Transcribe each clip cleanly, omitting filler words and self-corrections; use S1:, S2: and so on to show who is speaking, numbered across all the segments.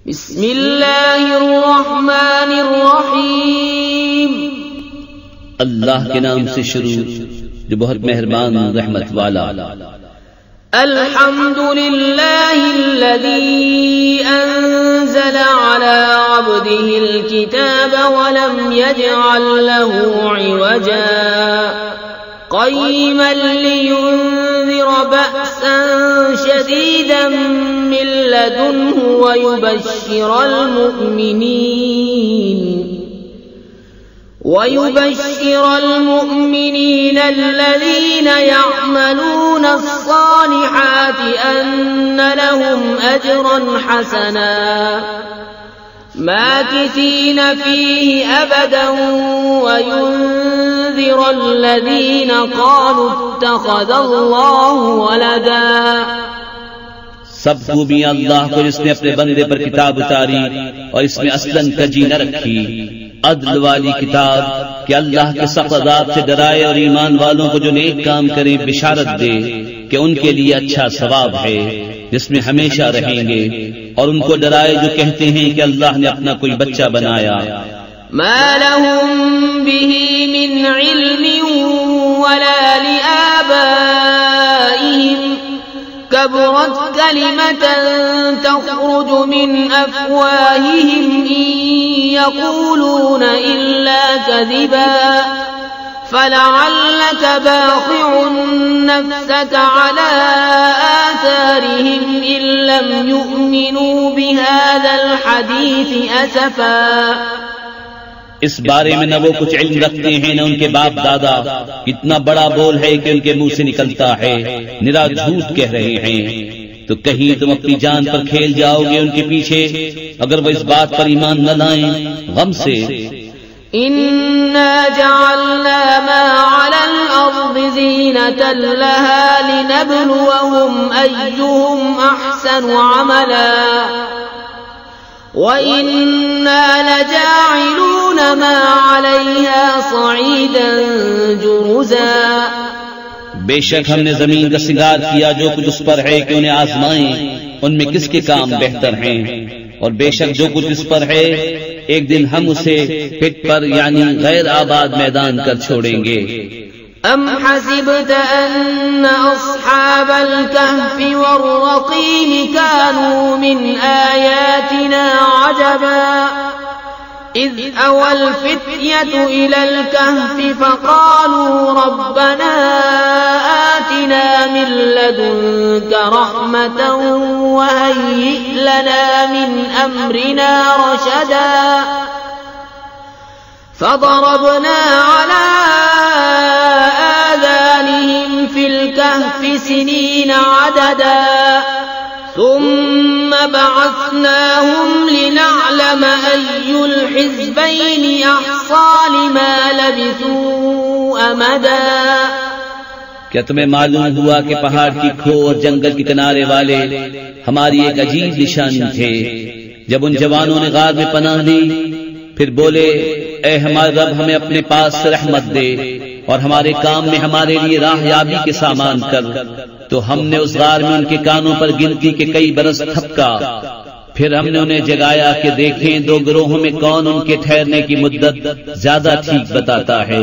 S1: बिस्मिल्लाहिर्रहमानिर्रहीम।
S2: अल्लाह के नाम से शुरू जो बहुत मेहरबान रहमत वाला।
S1: अल्हम्दुलिल्लाहिल्लज़ी अंज़ला अला अब्दिहिल किताब व लम यजअल लहू इवजा क़य्यिमन लियुन्ज़िर बअसन शदीदन मिन लदुन्हु व युबश्शिरल मुमिनीन الذين يعملون الصالحات أن لهم أجرا حسنا ماكثين فيه أبدا وينذر الذين قالوا اتخذ الله ولدا।
S2: सब खूबियां अल्लाह को जिसने अपने बंदे पर किताब उतारी और इसमें असलन कजी न रखी, अदल वाली किताब कि अल्लाह के सख्त अज़ाब से डराए और ईमान वालों को जो नेक काम करें बिशारत दे कि उनके लिए अच्छा सवाब है जिसमें हमेशा रहेंगे, और उनको डराए जो कहते हैं कि अल्लाह ने अपना कोई बच्चा बनाया।
S1: मा लहुम बिही मिन इल्मिन वला लिआबाइहिम कबरत कलिमतन तख़रुज मिन अफ़वाहिहिम इन यक़ूलून इल्ला कज़िबा फलअल्लक बाख़िउन नफ़्सक अला आथारिहिम इन लम युमिनू बिहाज़ल हदीस असफ़ा।
S2: इस बारे में न वो कुछ इल्म रखते हैं न उनके बाप दादा। इतना बड़ा बोल है कि उनके मुंह से निकलता है, निरा झूठ कह रहे हैं। तो कहीं तुम अपनी जान पर खेल जाओगे उनके पीछे अगर वो इस बात पर ईमान न लाएं गम से।
S1: इन्ना जअलना मा अलल अर्दि ज़ीनतन लहा लिनब्लुवहुम अय्युहुम अहसनु अमला व इन्ना लजाइलून मा अलैहा सईदन जुरुज़ा।
S2: बेशक हमने जमीन का सिंगार किया जो कुछ उस पर है कि उन्हें आजमाएं उनमें किसके काम बेहतर हैं, और बेशक जो कुछ इस पर है एक दिन हम उसे पिट पर यानी गैर आबाद मैदान कर छोड़ेंगे।
S1: अम हसिबत अन्न अस्हाबल कहफ़ि वर्रक़ीम कानू मिन आयातिना अजबा इज़ अवल फ़ित्यतु इलल कहफ़ि फ़क़ालू रब्बना आतिना मिन लदुनक रहमतन वहय्यिअ लना मिन अम्रिना रशदा फ़ضरबना अला आज़ानिहिम फ़िल कहफ़ि सिनीन अददा ثم بعثناهم لنعلم أي الحزبين أحصى لما لبثوا أمدا।
S2: क्या तुम्हें मालूम हुआ कि पहाड़ की खो और जंगल के किनारे वाले हमारी एक अजीब निशानी थे? जब उन जवानों ने गार में पनाह ली फिर बोले ए हमारे रब हमें अपने पास से रहमत दे और हमारे काम में हमारे लिए राहयाबी के सामान कर, तो हमने उस गार में उनके कानों पर गिनती के कई बरस थपका। फिर हमने उन्हें जगाया कि देखें दो गिरोहों में कौन उनके ठहरने की मुद्दत ज्यादा ठीक बताता है।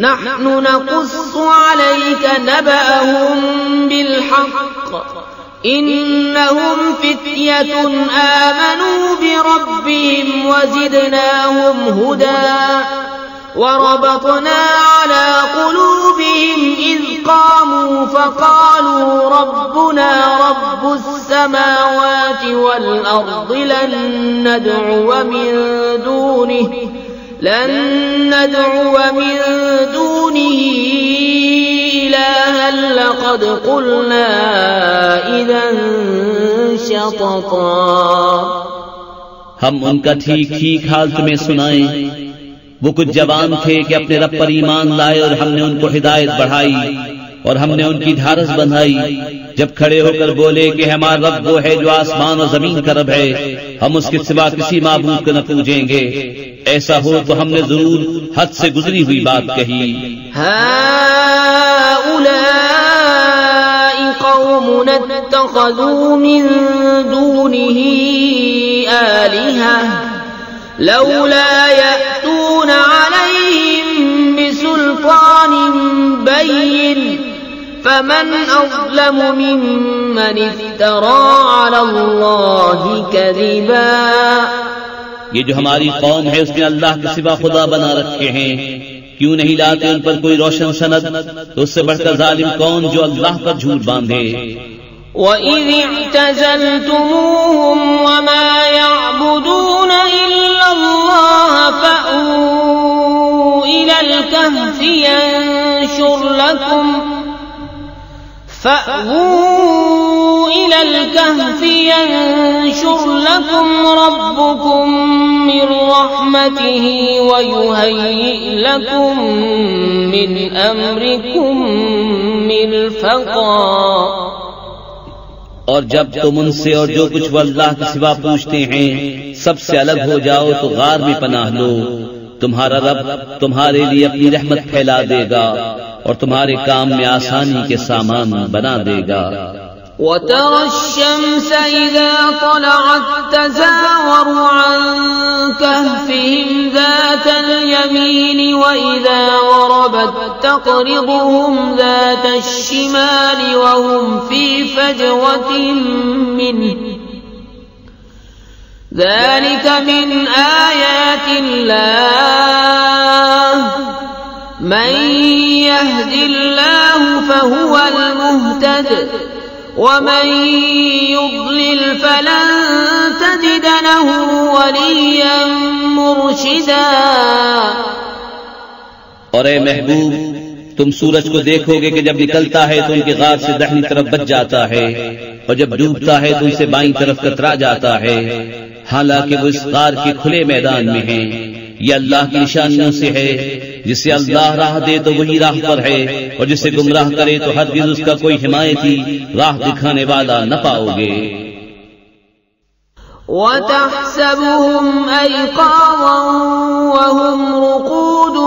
S1: नहनु नक़ुस्सु अलैका नबअहुम बिलहक़्क़ इन्नहुम फित्यतुन आमनू बिरब्बिहिम वज़िदनाहुम हुदा وربطنا على قلوبهم إذ قاموا فقالوا ربنا رب السماوات والأرض لن ندعو من دونه إلها لقد قلنا إذا شططا।
S2: हम उनका ठीक ठीक हाल तुम्हें सुनाएं। वो कुछ जवान थे कि अपने रब पर ईमान लाए और हमने उनको हिदायत बढ़ाई और हमने उनकी ढारस बंधाई जब खड़े होकर बोले कि हमारा रब वो है जो आसमान और जमीन का रब है, हम उसके सिवा किसी माबूद को न पूजेंगे। ऐसा हो तो हमने जरूर हद से गुजरी हुई बात कही।
S1: कौमुन इत्तख़ज़ू मिन दूनिही الآلهة لولا يأتون عليهم بسلطان بين فمن أظلم ممن افترى على الله كذبا।
S2: ये जो हमारी कौम है उसने अल्लाह के सिवा खुदा बना रखे हैं, क्यों नहीं लाते उन पर कोई रोशन सनद? तो उससे बढ़कर जालिम कौन जो अल्लाह पर झूठ बांधे।
S1: وَإِذِ اعْتَزَلْتُمُوهُمْ وَمَا يَعْبُدُونَ إِلَّا اللَّهَ فَأْوُوا إِلَى الْكَهْفِ يَنشُرْ لَكُمْ رَبُّكُمْ مِنْ رَحْمَتِهِ وَيُهَيِّئْ لَكُمْ مِنْ أَمْرِكُمْ مِرْفَقًا।
S2: और जब तुम उनसे और जो कुछ वो अल्लाह के सिवा पूछते हैं सबसे अलग हो जाओ तो गार में पनाह लो, तुम्हारा रब तुम्हारे लिए अपनी रहमत फैला देगा और तुम्हारे काम में आसानी के सामान बना देगा।
S1: وَتَرَى الشَّمْسَ إِذَا طَلَعَتْ تَزَاوَرُ عَنْ كَهْفِهِمْ ذَاتَ الْيَمِينِ وَإِذَا غَرَبَتْ تَقْرِضُهُمْ ذَاتَ الشِّمَالِ وَهُمْ فِي فَجْوَةٍ مِّنْهُ ذَلِكَ مِنْ آيَاتِ اللَّهِ مَنْ يَهْدِ اللَّهُ فَهُوَ الْمُهْتَدِ ومن يضلل فلن تجد له وليا مرشدا।
S2: और ए महबूब, तुम सूरज को देखोगे कि जब निकलता है तो उनके गार से दाहिनी तरफ बच जाता है और जब डूबता है तो उनसे बाईं तरफ कतरा जाता है, हालांकि वो इस गार के खुले मैदान में हैं। ये अल्लाह की निशानियों से है, जिसे अल्लाह राह दे तो वही राह पर है और जिसे गुमराह करे तो हरगिज़ उसका कोई हिमायती राह दिखाने वाला न पाओगे।
S1: وَتَحْسَبُهُمْ أَيْقَاظًا وَهُمْ رُقُودٌ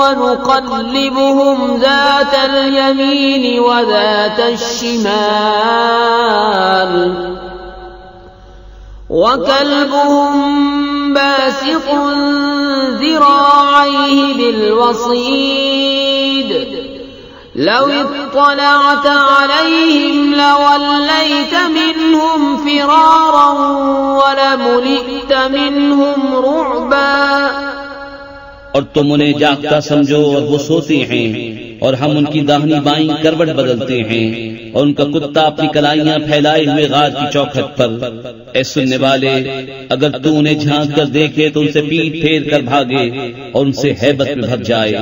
S1: وَنُقَلِّبُهُمْ ذَاتَ الْيَمِينِ وَذَاتَ الشِّمَالِ وَكَلْبُهُمْ باسط ذراعيه بالوصيد لو اطلعت عليهم لوليت منهم فرارا ولملئت منهم رعبا।
S2: और तुम उन्हें जागता समझो और वो सोते हैं और हम उनकी दाहिनी बाईं करवट बदलते हैं और उनका कुत्ता अपनी कलाइयां फैलाए हुए गार की चौखट पर। ऐ सुनने वाले, अगर तू उन्हें झांक कर देखे तो उनसे पीठ फेर कर भागे और उनसे हैबत में भर जाए।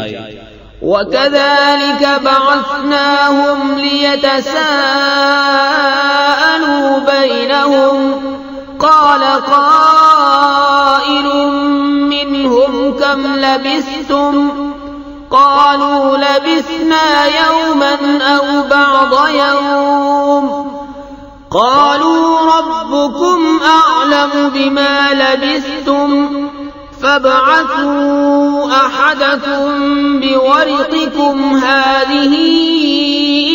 S1: وَكَذَلِكَ بَعَثْنَاهُمْ لِيَتَسَاءَلُوا بَيْنَهُمْ قَالَ قَائِلٌ مِّنْهُمْ كَمْ لَبِثْتُمْ قَالُوا لَبِثْنَا يَوْمًا أَوْ بَعْضَ يَوْمٍ قَالُوا رَبُّكُمْ أَعْلَمُ بِمَا لَبِثْتُمْ فَابْعَثُوا أَحَدَكُمْ بِوَرِقِكُمْ هَٰذِهِ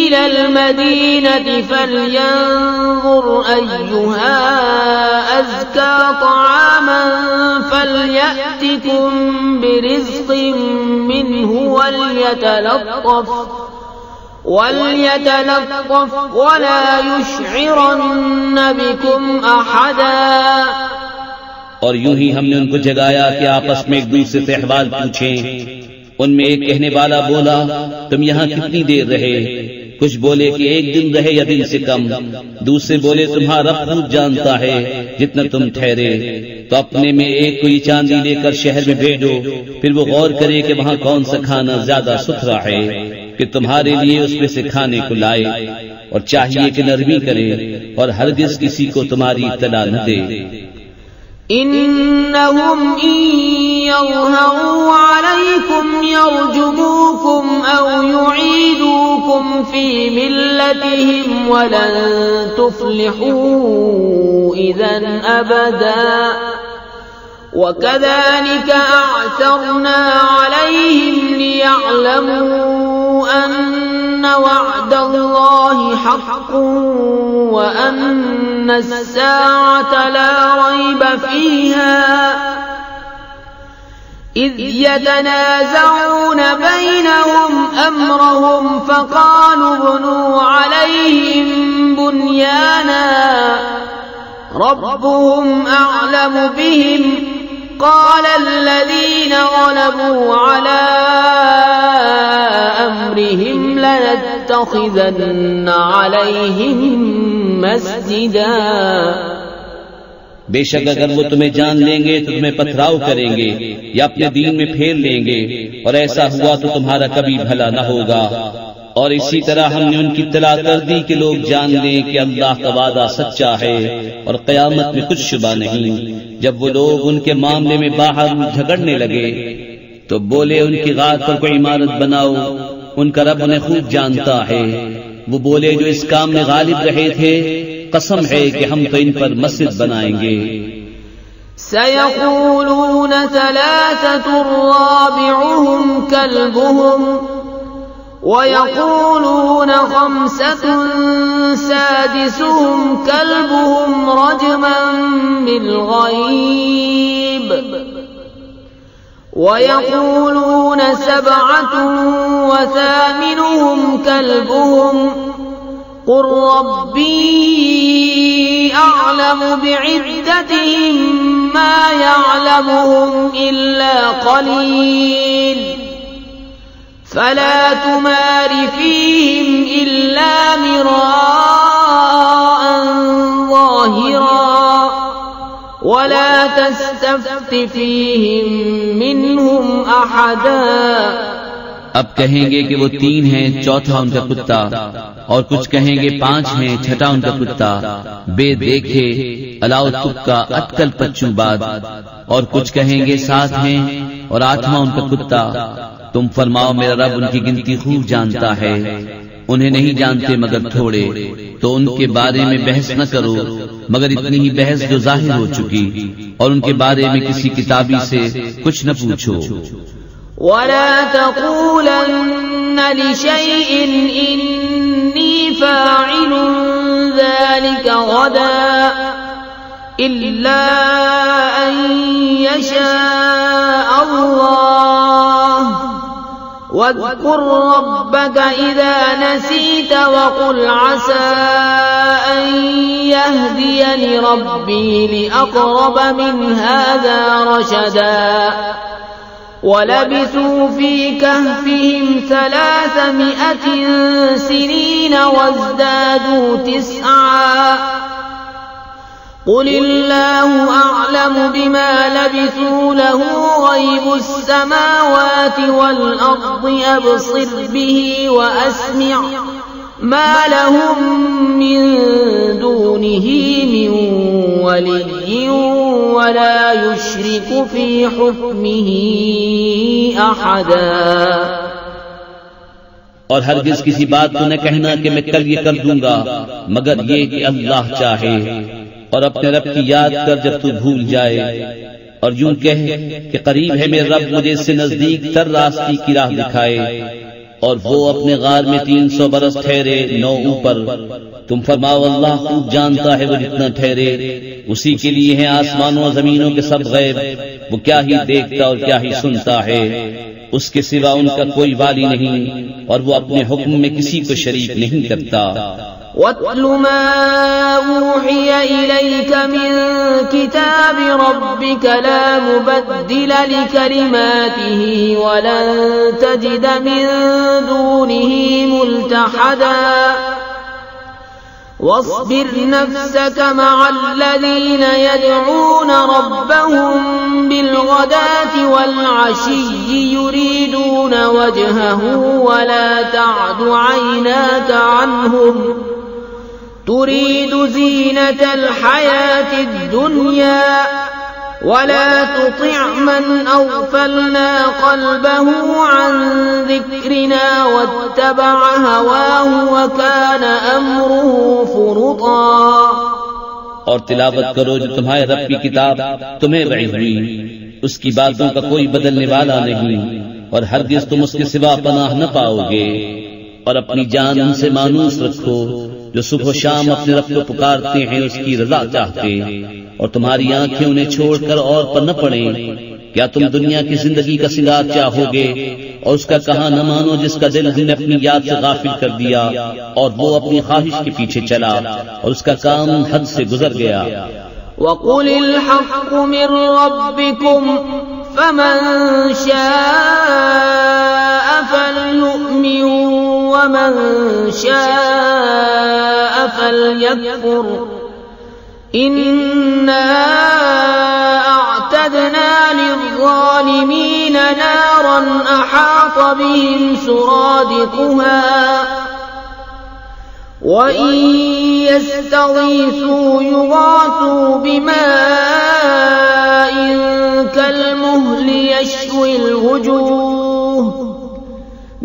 S1: إِلَى الْمَدِينَةِ فَلْيَنظُرْ أَيُّهَا أَزْكَىٰ طَعَامًا فَلْيَأْتِكُم بِرِزْقٍ مِّنْهُ وَلْيَتَلَطَّفْ وَلَا يُشْعِرَنَّ بِكُمْ أَحَدًا।
S2: और यूं ही हमने उनको जगाया कि आपस में एक दूसरे से अहवाल पूछें। उनमें एक कहने वाला बोला, तुम यहाँ कितनी देर रहे? कुछ बोले कि एक दिन रहे या दिन से कम। दूसरे बोले, तुम्हारा रब खूब जानता है जितना तुम ठहरे। तो अपने में एक कोई चांदी लेकर शहर में भेजो, फिर वो गौर करे कि वहाँ कौन सा खाना ज्यादा सुथरा है कि तुम्हारे लिए उसमें से खाने को लाए, और चाहिए कि नरमी करे और हरगिज किसी को तुम्हारी इत्तला न दे।
S1: إنهم إن يظهروا عليكم يرجموكم أو يعيدوكم في ملتهم ولن تفلحوا إذا أبدا وكذلك أعثرنا عليهم ليعلموا أن وعد الله حق وأن الساعة لا ريب فيها إذ يتنازعون بينهم أمرهم فقالوا ابنوا عليهم بنيانا ربهم أعلم بهم قال الذين غلبوا على أمرهم لنتخذن عليهم مسجدا।
S2: बेशक अगर वो तुम्हें जान लेंगे तो तुम्हें पथराव करेंगे या अपने दीन में फेर लेंगे, और ऐसा हुआ तो तुम्हारा कभी भला न होगा। और इसी तरह हमने उनकी इत्तला कर दी कि लोग जान लें कि अल्लाह का वादा सच्चा है और क़यामत में कुछ शुबा नहीं। जब वो लोग उनके मामले में बाहर झगड़ने लगे तो बोले उनकी गाद पर कोई इमारत बनाओ, उनका रब उन्हें खूब जानता है। वो बोले जो इस काम में गालिब रहे थे, कसम है कि हम तो इन पर मस्जिद बनाएंगे।
S1: सयक़ूलून सलासतुर राबिउहुम कल्बुहुम वयक़ूलून खम्सतुन सादिसुहुम कल्बुहुम रजमन बिलग़ैब वयक़ूलून सबअतुन वसामिनुहुम कल्बुहुम क़ुल रब्बी अअलमु बिइद्दतिहिम मा यअलमुहुम इल्ला क़लील फला तुमार फीहिम इल्ला मिराअन ज़ाहिरा वला तस्तफ्त फीहिम मिनहुम अहदा।
S2: अब कहेंगे कि वो 3 हैं, चौथा उनका कुत्ता, और कुछ कहेंगे 5 हैं, छठा उनका कुत्ता, बेदेखे अलाउ तुक्का अटकल पच्चूबाद, और कुछ कहेंगे 7 हैं और 8वां उनका कुत्ता। तुम फरमाओ मेरा रब उनकी गिनती खूब जानता है, उन्हें नहीं जानते मगर थोड़े, तो उनके बारे में बहस न करो मगर इतनी ही बहस जो जाहिर हो चुकी, और उनके बारे में किसी किताबी से कुछ न पूछो।
S1: वला तक़ूलन्न लिशैइन इन्नी फ़ाइलुन ज़ालिका गदा इल्ला अन यशाअ अल्लाह वज़्कुर रब्बका इज़ा नसीत वक़ुल असा अन यहदियनि रब्बी लिअक़रब मिन हाज़ा रशदा। वलबिसू फी कहफिहिम 300 सिनीन वज़्दादू 9 क़ुलिल्लाहु अअलमु बिमा लबिसू लहु ग़ैबुस समावाति वल अर्दि अब्सिर बिही व अस्मिअ मा लहुम मिन दूनिही मिन वलिय्यिन वला युश्रिकु फी हुक्मिही अहदा।
S2: और हरगिज किसी बात को न कहना कि मैं कल ये कर दूंगा, मगर ये कि अल्लाह चाहे, और अपने रब की याद कर जब तू भूल जाए, और यूं कह कि करीब है मेरे रब मुझे इससे नजदीक तर रास्ते की राह दिखाए। और वो अपने गार में 300 बरस ठहरे 9 ऊपर। तुम फरमाओ अल्लाह खूब जानता है वो जितना ठहरे, उसी के लिए हैं आसमानों और जमीनों के सब गैब, वो क्या ही देखता और क्या ही सुनता है, उसके सिवा उनका कोई वाली नहीं, और वो अपने हुक्म में किसी को शरीक नहीं करता।
S1: वत्लु मा ऊहिय इलैक मिन किताबि रब्बिका ला मुबद्दिल लिकलिमातिही वलन तजिद मिन दूनिही मुल्तहदा। वस्बिर नफ्सक मअल्लज़ीन यदऊन रब्बहुम बिलगदाति वल्अशिय्यि युरीदून वजहहु वला तअदु ऐनाक अन्हुम तुरीदु ज़ीनतल हयातिद दुनिया वला तुतिअ मन अग़फलना क़ल्बहु अन ज़िक्रिना वत्तबअ हवाहु वकान अम्रुहु फ़ुरुता।
S2: और तिलावत करो जो तुम्हारे रब की किताब तुम्हें वही हुई, उसकी बातों का कोई बदलने वाला नहीं, और हरगिज तुम उसके सिवा पनाह न पाओगे। और अपनी जान उनसे मानूस रखो जो सुबह शाम अपने रब को पुकारते हैं उसकी रजा चाहते, और तुम्हारी आंखें उन्हें छोड़कर और पर न पड़े। क्या तुम दुनिया की जिंदगी का सिंगार चाहोगे और उसका कहा न मानो जिसका दिल हमने अपनी याद से गाफिल कर दिया और वो अपनी ख्वाहिश के पीछे चला और उसका काम हद से गुजर गया।
S1: वक़ुलिल हक़्क़ु मिर रब्बिकुम फमन शाअ फलयुमिन वमन शाअ फलयकफुर इन्ना अअतदना लिज़्ज़ालिमीन नारन अहात बिहिम सुरादिकुहा वइन यस्तगीसू युगासू बिमाइन कलमुहलि यश्विल वुजूह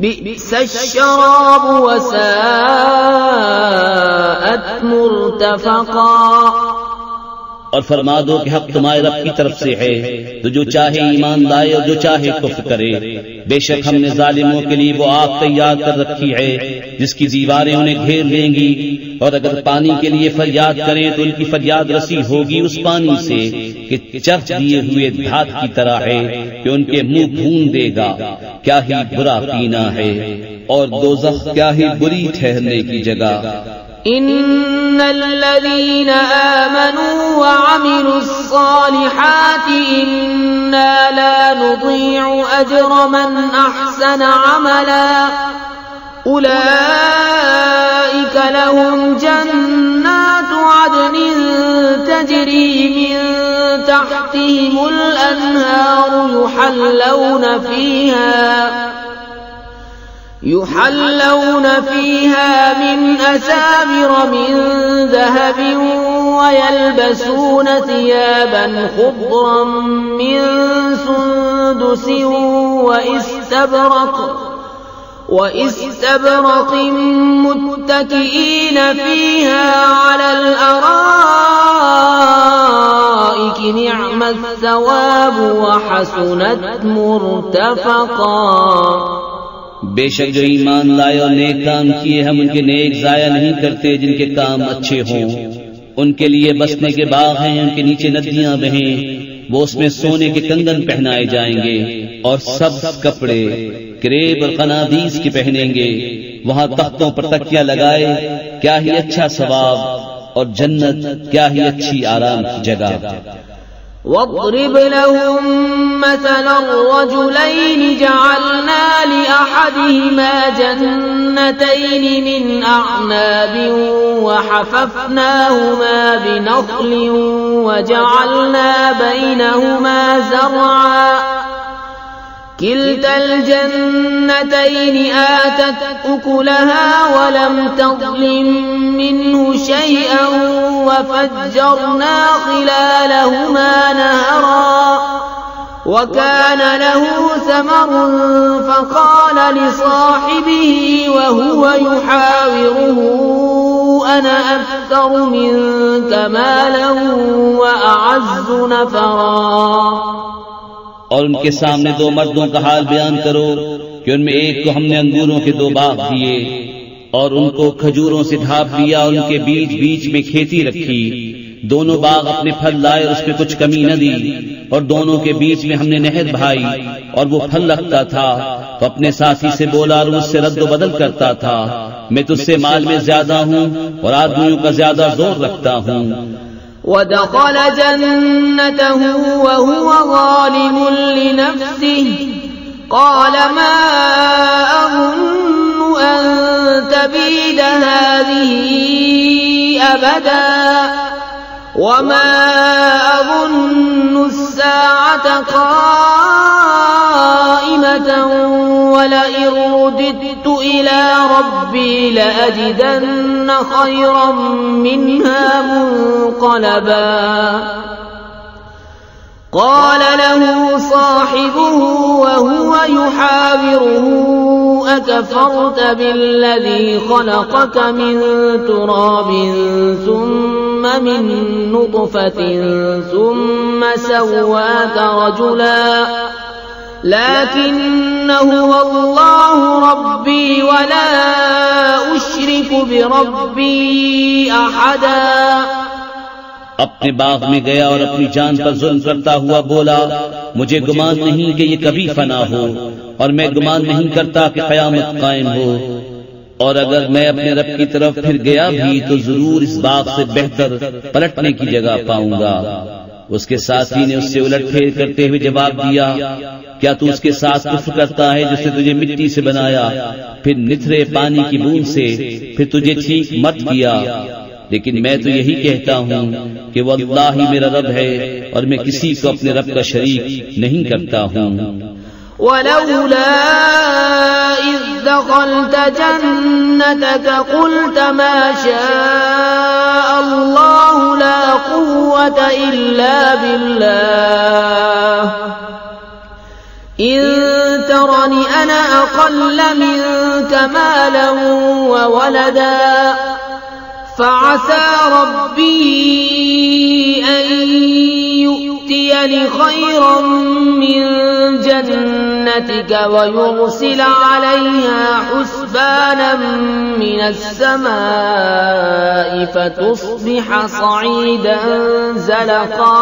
S1: बि'सश्शराब वसाअत मुर्तफक़ा।
S2: और फरमा दो कि हक तुम्हारे रब की तरफ से है, तो जो चाहे ईमान लाए और जो चाहे कुफ्र करे। बेशक हमने जालिमों के लिए वो आग तैयार कर रखी है जिसकी दीवारें उन्हें घेर लेंगी, और अगर पानी के लिए फरियाद करें तो उनकी फरियाद रसी होगी उस पानी से कि चर्च दिए हुए धात की तरह है कि उनके मुंह भून देगा। क्या ही बुरा पीना है और दोज़ख क्या ही बुरी ठहरने की जगह।
S1: इन्नल्लज़ीन आमनू व अमिलुस्सालिहाति इन्ना ला नुज़ीअु अज्र मन अहसन अमला उलाइका लहुम जन्नातु अदनिन तजरी मिन तहतिहिमुल अन्हारु युहल्लौन फीहा मिन असाविर मिन ذهب ويلبسون ثيابا خضرا من سندس واستبرق متكئين فيها على الأرائك نعم الثواب وحسنت مرتفقا।
S2: बेशक जो ईमान लाए और नेक काम किए हम उनके नेक जाया नहीं करते जिनके काम अच्छे हों। उनके लिए बसने के बाग हैं, उनके नीचे नदियां बहें, वो उसमें सोने के कंगन पहनाए जाएंगे और सब कपड़े करेब और कनादीस के पहनेंगे। वहां तख्तों पर तकिया लगाए, क्या ही अच्छा सवाब, और जन्नत क्या ही अच्छी आराम की जगह।
S1: واضرب لهم مثلا الرجلين جعلنا لأحدهما جنتين من أعناب وحففناهما بنخل وجعلنا بينهما زرعا كلتا الجنتين آتت أكلها ولم تظلم منه شيئا وفجرنا خلالهما نهرا وكان له ثمر فقال لصاحبه وهو يحاوره أنا أكثر منك مالا وأعز نفرا।
S2: और उनके सामने दो मर्दों का हाल बयान करो कि उनमें एक को हमने अंगूरों के दो बाग दिए और उनको खजूरों से ढाप दिया, उनके बीच बीच में खेती रखी। दोनों बाग अपने फल लाए और उसमें कुछ कमी न दी, और दोनों के बीच में हमने नहर बहाई और वो फल रखता था तो अपने साथी से बोला और मुझसे रद्द बदल करता था, मैं तुझसे माल में ज्यादा हूँ और आदमियों का ज्यादा जोर रखता हूँ।
S1: ودخل جنته وهو ظالم لنفسه قال ما أظن أن تبيد هذه أبدا وما أظن الساعة قائمة ولئن رددت إلى ربي لأجدن خيرا منها منقلبا قال له صاحبه وهو يحاوره أكفرت بالذي خلقك من تراب ثم من نطفة ثم سواك رجلا لكن هو الله ربي ولا أشرك بربي أحدا
S2: अपने बाग में गया और अपनी जान पर जुल्म करता हुआ बोला, मुझे गुमान नहीं कि ये कभी फना हो, और मैं गुमान नहीं करता कि क़यामत कायम हो, और अगर मैं अपने रब की तरफ फिर गया भी तो जरूर इस बाग से बेहतर पलटने की जगह पाऊंगा। उसके साथी ने उससे उलटफेर करते हुए जवाब दिया, क्या तू उसके साथ कुफ्र करता है जिसने तुझे मिट्टी से बनाया, फिर निथरे पानी की बूंद से, फिर तुझे ठीक मत किया? लेकिन मैं तो यही कहता हूँ कि वल्लाह ही मेरा रब है और मैं किसी को अपने रब का शरीक नहीं करता हूँ।
S1: वलौला इज़ दख़लत जन्नतक क़ुल्त मा शाअ अल्लाहु ला क़ुव्वत इल्ला बिल्लाह इन तरनी अना अक़ल्ल मिनक मालन व वलदा फ़असा रब्बी अन यु'तियनी खैरन मिन जन्नतिक व युरसिल अलैहा हुस्बानन मिनस समाइ फतुस्बिह सईदन ज़लक़ा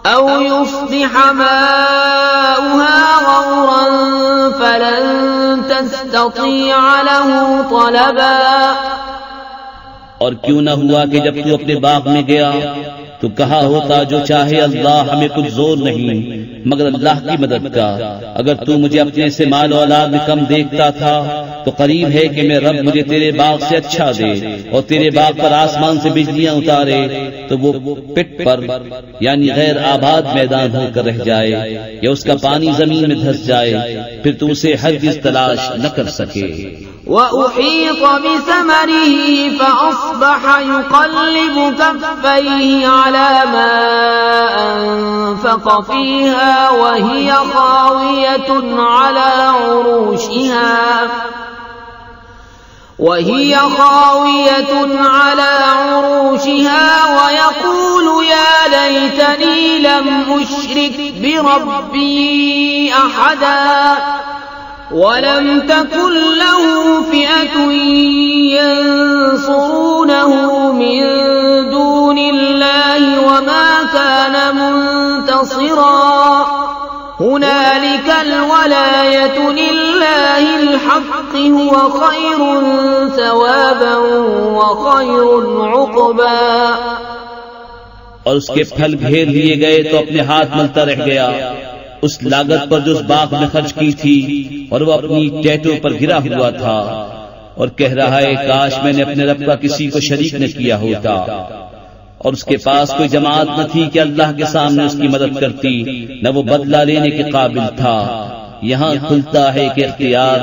S1: औ युस्बिह माउहा गौरन फलन तस्ततीअ लहू तलबा।
S2: और क्यों न हुआ कि जब तू अपने बाग में गया तो कहा होता, जो चाहे अल्लाह, हमें कुछ जोर नहीं मगर अल्लाह की मदद का। अगर तू मुझे अपने से माल औलाद में कम देखता था तो करीब है कि मैं रब मुझे तेरे बाग से अच्छा दे और तेरे बाग पर आसमान से बिजलियां उतारे तो वो पिट पर यानी गैर आबाद मैदान होकर रह जाए या उसका पानी जमीन में धंस जाए, फिर तू उसे हरगिज़ तलाश न कर सके।
S1: वउहीत बिसमरिही फअस्बह युक़ल्लिबु कफ़्फ़ैहि अला मा अनफ़क़ फ़ीहा वहिय ख़ावियतुन अला उरूशिहा वयक़ूलु या लैतनी लम उश्रिक बिरब्बी अहदा वलम तकुन लहू फ़िअतुन यंसुरूनहू मिन दूनिल्लाहि वमा कान मुंतसिरा हुनालिकल वलायतु लिल्लाहिल हक़्क़ हुवा खैरुन सवाबन व खैरुन उक़बा।
S2: और उसके फल घेर लिए गए तो अपने हाथ मलता रह गया उस लागत पर जो उस बाग में खर्च की थी, और वह अपनी टैटों पर गिरा हुआ था और कह रहा है, काश मैंने अपने रब का किसी को शरीक न किया होता। और उसके पास कोई जमात न थी कि अल्लाह के सामने उसकी मदद करती, न वो बदला लेने के काबिल था। यहाँ खुलता है कि इख्तियार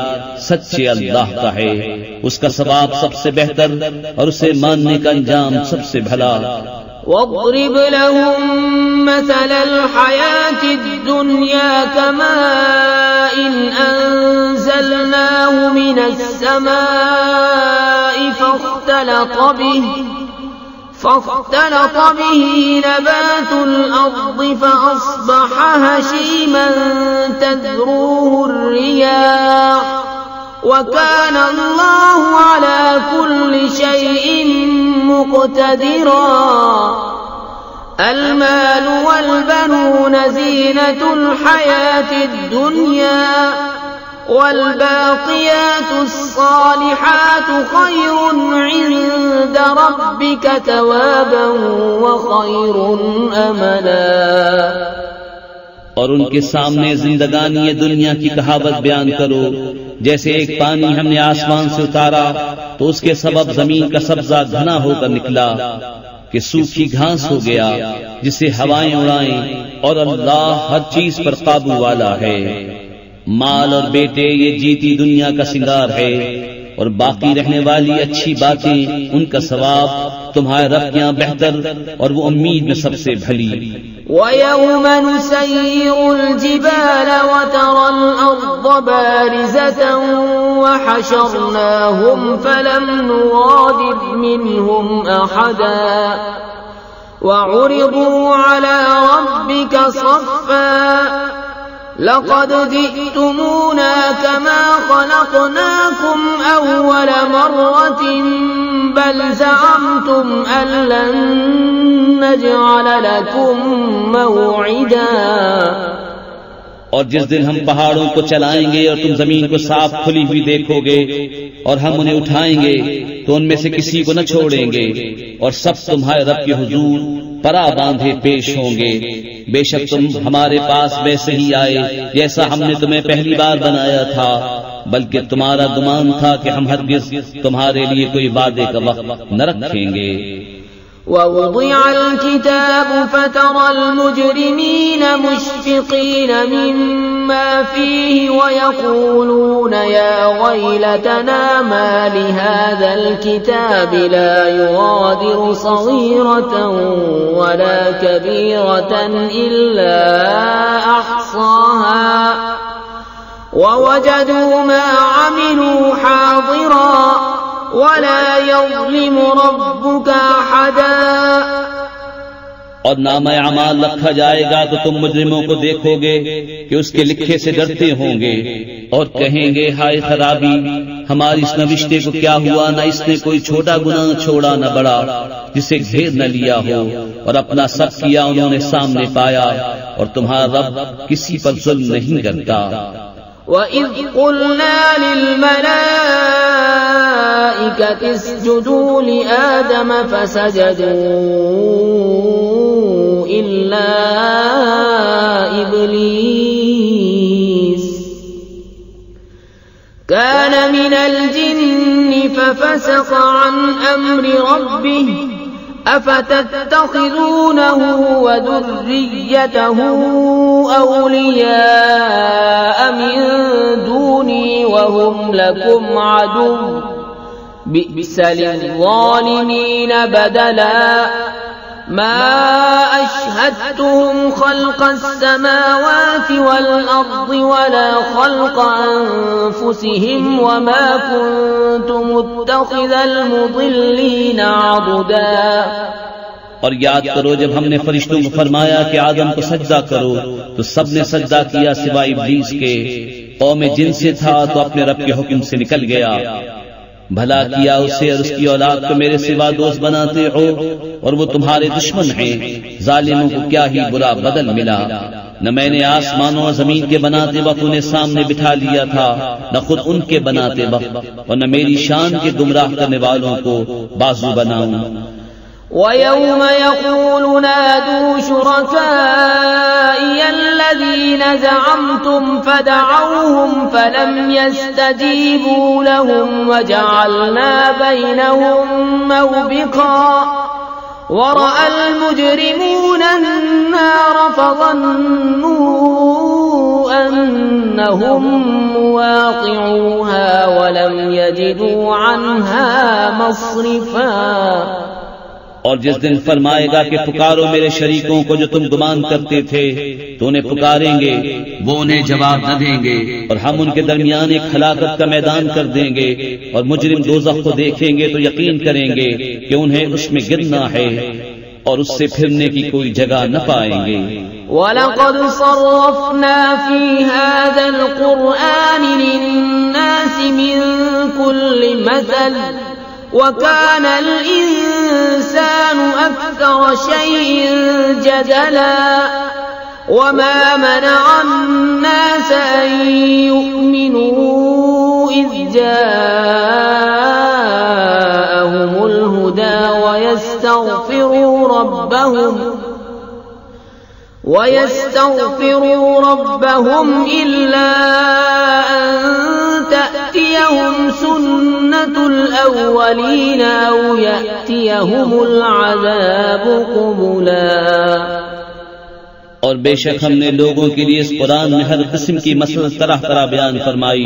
S2: सच्चे अल्लाह का है, उसका सवाब सबसे बेहतर और उसे मानने का अंजाम सबसे भला।
S1: वज़रिब लहुम मसलल हयातिद दुनिया कमाइन अंज़लनाहु मिनस समाइ فاختلط به نبات الأرض فأصبح هشيما تذروه الرياح وكان الله على كل شيء مقتدرا المال والبنون زينة الحياة الدنيا والباقيات الصالحات خير عند ربك ثوابا وخير أملا।
S2: और उनके सामने जिंदगानी दुनिया की कहावत बयान करो, जैसे एक पानी हमने आसमान से उतारा तो उसके सबब जमीन का सब्जा घना होकर निकला कि सूखी घास हो गया जिसे हवाएं उड़ाएं, और अल्लाह हर चीज पर काबू वाला है। माल और बेटे ये जीती दुनिया का सिंगार है, और बाकी रहने वाली अच्छी बातें उनका सवाब तुम्हारे रब के यहाँ बेहतर और वो उम्मीद में सबसे भली।
S1: वयौम नुसय्यिरुल जिबाल वतरल अर्द बारिज़तन वहशरनाहुम फलम नुगादिर मिनहुम अहदा वउरिदू अला रब्बिका सफ़्फ़ा लक़द जि'तुमूना कमा ख़लक़नाकुम अव्वल मर्रतिन बल ज़अमतुम अल्लन नजअल लकुम मौइदा।
S2: और जिस दिन हम पहाड़ों को चलाएंगे और तुम जमीन को साफ खुली हुई देखोगे और हम उन्हें उठाएंगे तो उनमें से किसी को न छोड़ेंगे और सब तुम्हारे रब के हुजूर परा बांधे पेश होंगे। बेशक तुम हमारे पास वैसे ही आए जैसा हमने तुम्हें पहली बार बनाया था, बल्कि तुम्हारा गुमान था कि हम हरगिज तुम्हारे लिए कोई वादे का वक्त न रखेंगे।
S1: ववुदिअल किताब फतरल मुजरिमीन मुश्फिकीन मिम्मा फीहि वयक़ूलून या वैलतना मा लिहाज़ल किताब ला युग़ादिरु सग़ीरतन वला कबीरतन इल्ला अहसाहा ववजदू मा अमिलू हाज़िरा वला यज़लिमु रब्बुका अहदा।
S2: और नामा अमाल रखा जाएगा तो तुम मुजरिमों को देखोगे कि उसके लिखे से डरते होंगे और कहेंगे हाय खराबी हमारी इस नविश्ते को क्या हुआ, न इसने कोई छोटा गुनाह छोड़ा न बड़ा जिसे घेर न लिया हो, और अपना सब किया उन्होंने सामने पाया और तुम्हारा रब किसी पर जुल्म नहीं करता।
S1: वइज़ क़ुल्ना लिलमलाइकति इसजुदू लिआदम फसजदू इल्ला इब्लीस कान मिनल जिन्नि फफसक़ अन अम्रि रब्बिह अफतत्तखिज़ूनहु व ज़ुर्रिय्यतहु औलियाअ मिन दूनी व हुम लकुम अदुव्व बि'स लिज़्ज़ालिमीन बदला मा अशहदतुहुम खल्क़स समावाति वल अर्दि वला खल्क़ अनफुसिहिम वमा कुन्तु मुत्तखिज़ल मुदिल्लीन अदुदा।
S2: और याद करो जब हमने फरिश्तों को फरमाया कि आदम को सजदा करो तो सबने सजदा किया सिवाय इब्लीस के। कौम जिन से था तो अपने रब के हुक्म से निकल गया। भला किया उसे और उसकी औलाद को मेरे सिवा दोस्त बनाते हो और वो तुम्हारे दुश्मन हैं। जालिमों को क्या ही बुरा बदल मिला। न मैंने आसमानों और जमीन के बनाते वक्त उन्हें सामने बिठा लिया था, न खुद उनके बनाते वक्त, और न मेरी शान के गुमराह करने वालों को बाजू बनाऊं।
S1: वयौम यक़ूलु नादू शुरकाइय अल्लज़ीन ज़अमतुम फदअऊहुम फलम यस्तजीबू लहुम वजअलना बैनहुम मौबिक़ा वरअल मुजरिमून अन्नार फज़न्नू अन्नहुम मुवाक़िऊहा वलम यजिदू अन्हा मस्रिफा।
S2: और जिस दिन फरमाएगा कि पुकारो मेरे शरीकों को जो तुम गुमान करते थे, तो उन्हें पुकारेंगे, वो उन्हें जवाब न देंगे और हम उनके दरमियान एक हलाकत का मैदान कर देंगे। और मुजरिम दोज़ख को देखेंगे तो यकीन करेंगे कि उन्हें उसमें गिरना है और उससे फिरने की कोई जगह न पाएंगे।
S1: वलक़द सर्रफ़ना फ़ी हाज़ल क़ुरआनि लिन्नासि मिन कुल्लि मसल वकानल इंसानु अक्सर शैइन जदला वमा मनअन नास अन युमिनू इज़ जाअहुमुल हुदा वयस्तग़फिरू रब्बहुम इल्ला अन तअतियहुम सुन्नतुल अव्वलीन औ यअतियहुमुल अज़ाबु क़ुबुला।
S2: और बेशक हमने लोगों के लिए इस कुरान में हर किस्म की मसलन तरह तरह बयान फरमाई,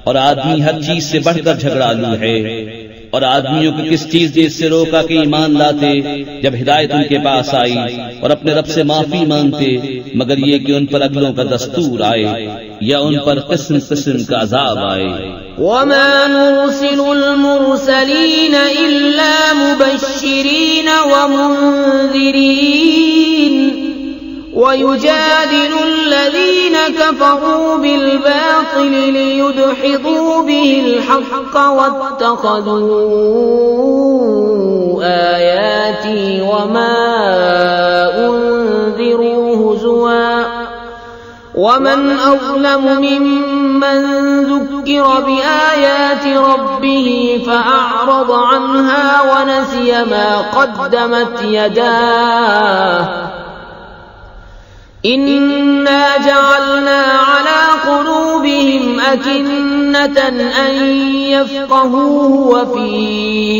S2: और आदमी हर चीज से बढ़कर झगड़ालू है। और आदमियों को किस चीज ने इससे रोका कि ईमान लाते जब हिदायत उनके पास आई और अपने रब से माफी मांगते, मगर ये कि उन पर अगलों का दस्तूर आए या उन पर किस्म किस्म का अज़ाब आए।
S1: वमा नुरसिलुल मुरसलीन इल्ला मुबश्शिरीन व मुंज़िरीन ويجادل الذين كفروا بالباطل ليدحضوا به الحق واتخذوا آياتي وما أنذروا هزوا ومن أظلم ممن ذكر بآيات ربه فأعرض عنها ونسي ما قدمت يداه إنا جعلنا على قلوبهم أكنة أن يفقهوه وفي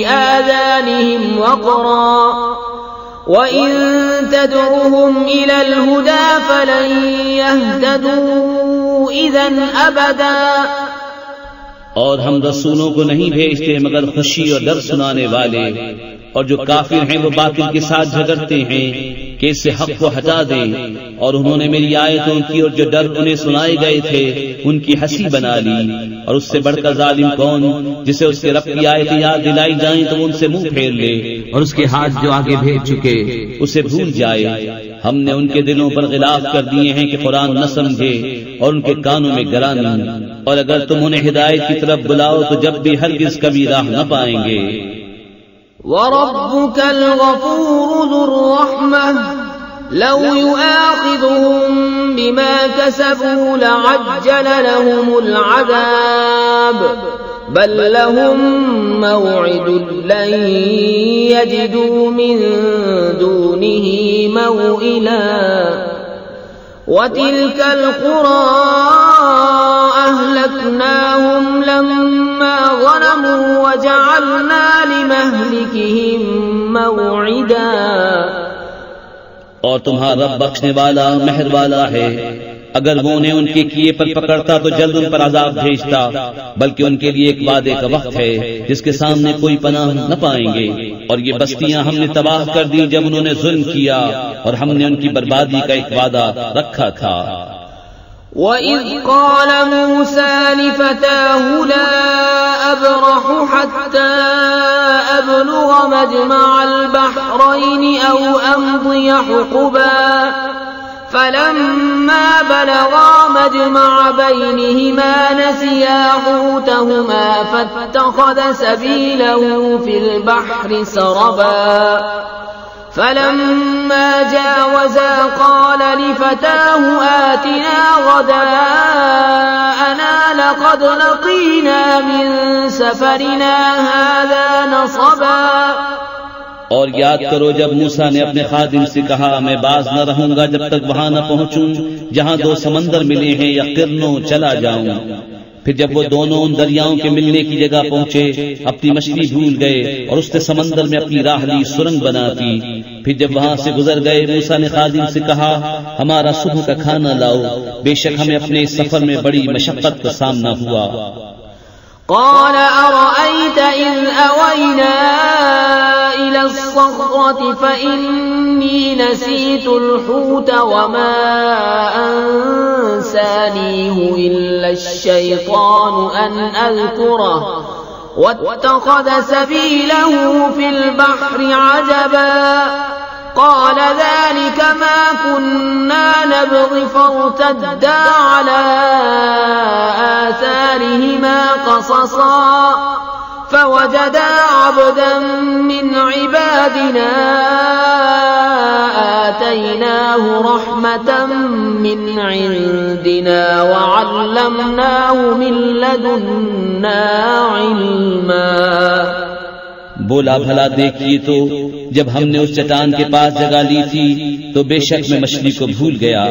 S1: آذانهم وقرا وإن تدعوهم إلى الهدى فلن يهتدوا إذن أبدا
S2: और हम रसूलों को नहीं भेजते मगर खुशी और डर सुनाने वाले, और जो काफिर हैं वो बातिल के साथ झगड़ते हैं कि इससे हक को हटा दें, और उन्होंने मेरी आयतों की और जो डर उन्हें सुनाए गए थे उनकी हंसी बना ली। और उससे बढ़कर जालिम कौन, जिसे उसके रब की आयतें याद दिलाई जाएं तो उनसे मुंह फेर ले, और उसके हाथ जो आगे भेज चुके उसे भूल जाए। हमने उनके दिलों पर गिलाफ कर दिए हैं कि कुरान न समझे और उनके कानों में गरानी, और अगर तुम उन्हें हिदायत की तरफ बुलाओ तो जब भी हरगिज़ कभी राह न पाएंगे।
S1: वरब्बुकल गफूरु ज़ुर रहमह लौ युआखिज़ुहुम बिमा कसबू लअज्जल लहुमुल अज़ाब बल लहुम मौइदुन लन यजिदू मिन दूनिही मौइला वतिल्कल क़ुरा अहलकनाहुम लम्मा ज़लमू वजअलना लिमहलिकिहिम मौइदा।
S2: और तुम्हारा रब बख्शने वाला मेहर वाला है, अगर वो उन्हें उनके किए पर पकड़ता तो जल्द उन पर अजाब भेजता, बल्कि उनके लिए एक वादे का वक्त है जिसके सामने कोई पनाह न पाएंगे। और ये बस्तियां हमने तबाह कर दी जब उन्होंने जुल्म किया, और हमने उनकी बर्बादी का एक वादा रखा था।
S1: وَإِذْ قَالَ مُوسَى لِفَتَاهُ لَا أَبْرَحُ حَتَّى أَبْلُغَ مَجْمَعَ الْبَحْرَيْنِ أَوْ أَمْضِيَ حُقُبًا فَلَمَّا بَلَغَا مَجْمَعَ بَيْنِهِمَا نَسِيَا حُوتَهُمَا فَاتَّخَذَ سَبِيلَهُ فِي الْبَحْرِ سَرَبًا فلما جاوزا قال لفتاه آتنا غداءنا لقد لقينا من سفرنا هذا نصبا।
S2: और याद करो जब मूसा ने अपने खादिम से कहा, मैं बाज न रहूंगा जब तक वहां न पहुंचूं जहां दो समंदर मिले हैं या किरणों चला जाऊं। फिर जब वो दोनों उन दरियाओं के मिलने की जगह पहुंचे अपनी मछली भूल गए और उसने समंदर में अपनी राह ली सुरंग बनाती। फिर जब वहां से गुजर गए मूसा ने खादिम से कहा, हमारा सुबह का खाना लाओ, बेशक हमें अपने इस सफर में बड़ी मशक्कत का सामना हुआ।
S1: قال أرأيت إذ أوينا إلى الصخرة فإني نسيت الحوت وما أنسانيه إلا الشيطان أن أذكره واتخذ سبيله في البحر عجبا قال ذلك ما كنا نبغي فارتدا على آثارهما قصصا فوجدا عبدا من عبادنا آتيناه رحمة من عندنا وعلمناه من لدنا علما।
S2: बोला, भला देखिए तो जब हमने उस चट्टान के पास जगह ली थी तो बेशक मैं मछली को भूल गया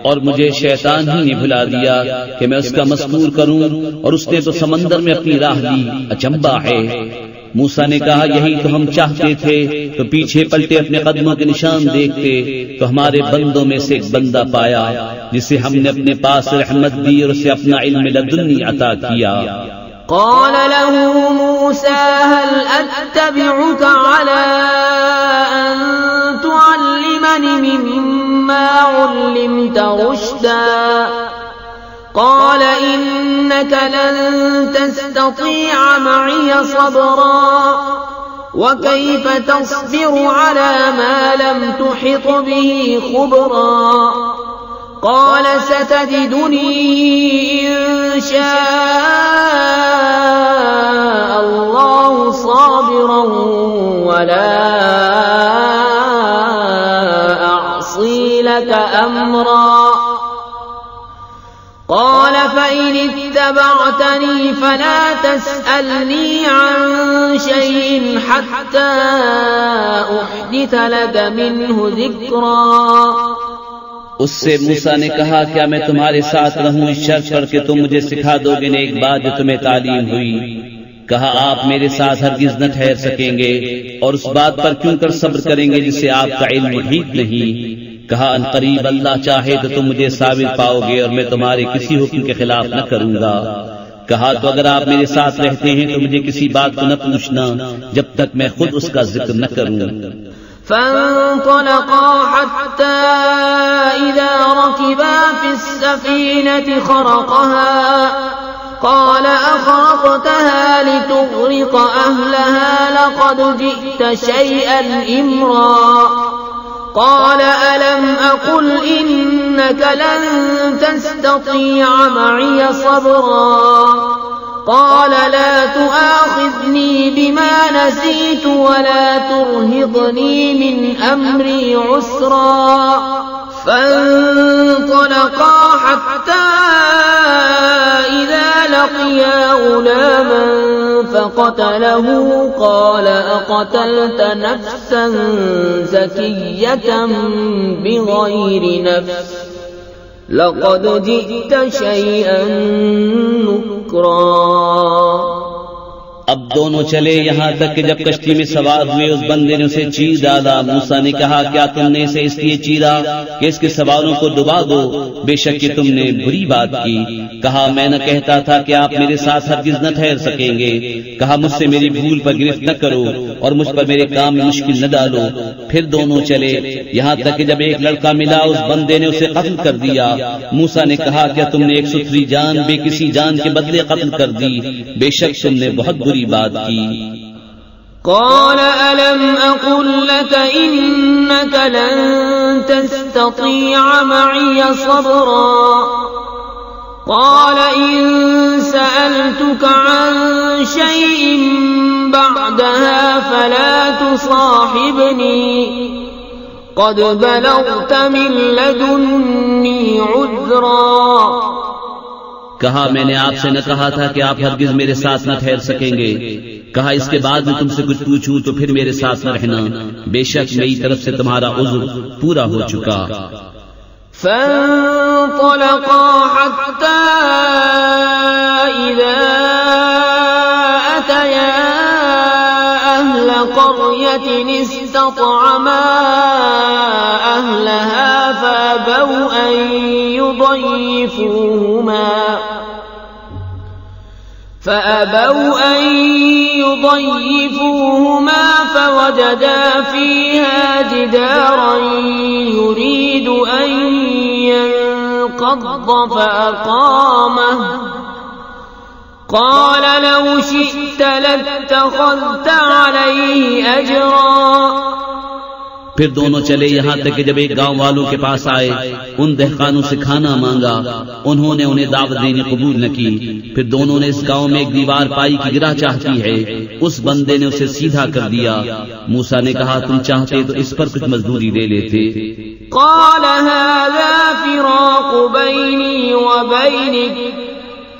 S2: और मुझे शैतान ही ने भुला दिया कि मैं उसका मज़कूर करूं, और उसने तो समंदर में अपनी राह ली। अचंबा है। मूसा ने कहा, यही तो हम चाहते थे। तो पीछे पलटे अपने कदमों के निशान देखते तो हमारे बंदों में से एक बंदा पाया जिसे हमने अपने पास रहमत दी और उसे अपना इल्म लदुन्नी अता किया।
S1: قال له موسى هل أتبعك على أن تعلمني مما علمت رشدا قال إنك لن تستطيع معي صبرا وكيف تصبر على ما لم تحط به خبرا قال ستجدني إن شاء الله صابرا ولا أعصي لك أمرا قال فإن اتبعتني فلا تسألني عن شيء حتى أحدث لك منه ذكرا
S2: उससे मूसा ने कहा, क्या मैं तुम्हारे साथ रहूं इस शर्त पर कि तुम मुझे सिखा दोगे न एक बात जो तुम्हें तालीम हुई। कहा, आप मेरे साथ हरगिज न ठहर सकेंगे और उस बात पर क्यों कर सब्र करेंगे जिससे आपका इल्म ठीक नहीं। कहा, अनकरीब अल्लाह चाहे तो तुम मुझे साबित पाओगे और मैं तुम्हारे किसी हुक्म के खिलाफ न करूंगा। कहा, तो अगर आप मेरे साथ रहते हैं तो मुझे किसी बात को न पूछना जब तक मैं खुद उसका जिक्र न करूं।
S1: فانطلقا حتى إذا ركبا في السفينة خرقها قال أخرقتها لتغرق أهلها لقد جئت شيئا إمرا قال ألم أقل إنك لن تستطيع معي صبرا قال لا تؤاخذني بما نسيت ولا ترهقني من أمري عسرا فانطلقا حتى إذا لقيا غلاما فقتله قال أقتلت نفسا زكية بغير نفس لقد جئت شيئا نكرا।
S2: अब दोनों चले यहाँ तक कि जब कश्ती में सवार हुए उस बंदे ने उसे चीर डाला। मूसा ने कहा, क्या तुमने इसे इसलिए चीरा कि इसके सवारों को डुबा दो? बेशक कि तुमने बुरी बात की। कहा, मैं न कहता था कि आप मेरे साथ हरगिज न ठहर सकेंगे। कहा, मुझसे मेरी भूल पर गिरफ्त न करो और मुझ पर मेरे काम में मुश्किल न डालो। फिर दोनों चले यहाँ तक कि जब एक लड़का मिला उस बंदे ने उसे कत्ल कर दिया। मूसा ने कहा, क्या तुमने एक सुथरी जान बेकिसी जान के बदले कत्ल कर दी? बेशक तुमने बहुत बुरी बात की।
S1: قال ألم أقل لك إنك لن تستطيع معي صبرا قال إن سألتك عن شيء بعدها فلا تصاحبني قد بلغت من لدني عذرا।
S2: कहा, मैंने आपसे न कहा था कि आप हरगिज मेरे साथ न ठहर सकेंगे। कहा, इसके बाद में तुमसे कुछ पूछूं तो फिर मेरे साथ न रहना। बेशक मेरी तरफ से तुम्हारा उज़्र पूरा हो चुका।
S1: فانطلقا حتى إذا أتيا أهل قرية استطعما أهلها فأبوا أن يضيفوهما فوجدا فيها جدارا يريد أن ينقض فأقامه قال لو شئت لاتخذت عليه أجرا।
S2: फिर दोनों चले यहाँ तक कि जब एक गांव वालों के पास आए, उन दहकानों से खाना मांगा। उन्होंने उन्हें दावत देने कबूल न की। फिर दोनों ने इस गांव में एक दीवार पाई कि गिरा चाहती है। उस बंदे ने उसे सीधा कर दिया। मूसा ने कहा, तुम चाहते तो इस पर कुछ मजदूरी ले लेते।
S1: قال هذا فراق بيني وبينك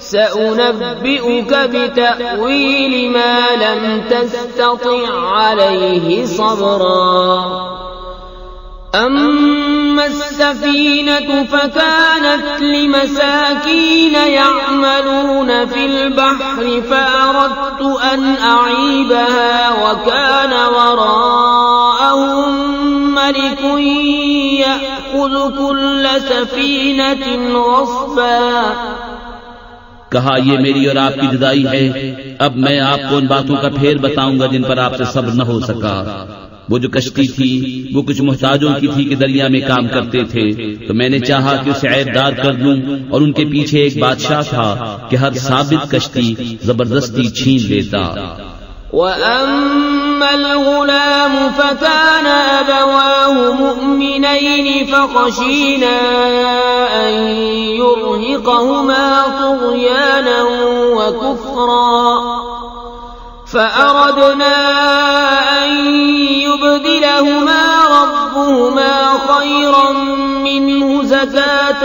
S1: سأنبئك بتأويل ما لم تستطع عليه صبرا أما السفينة فكانت لمساكين يعملون في البحر فأردت أن أعيبها وكان وراءهم ملك يأخذ كل سفينة غصبا।
S2: कहा, ये मेरी और आपकी जुदाई है। अब मैं आपको उन बातों का फेर बताऊंगा जिन पर आपसे सब्र न हो सका। वो जो कश्ती थी वो कुछ मुहताजों की थी कि दरिया में काम करते थे, तो मैंने चाहा कि उसे ऐबदार कर दूं। और उनके पीछे एक बादशाह था कि हर साबित कश्ती जबरदस्ती छीन लेता।
S1: الغلام فكان أبواه مؤمنين فخشينا أن يرهقهما طغيانا وكفرا فأردنا أن يبدلهما ربهما خيرا منه زكاة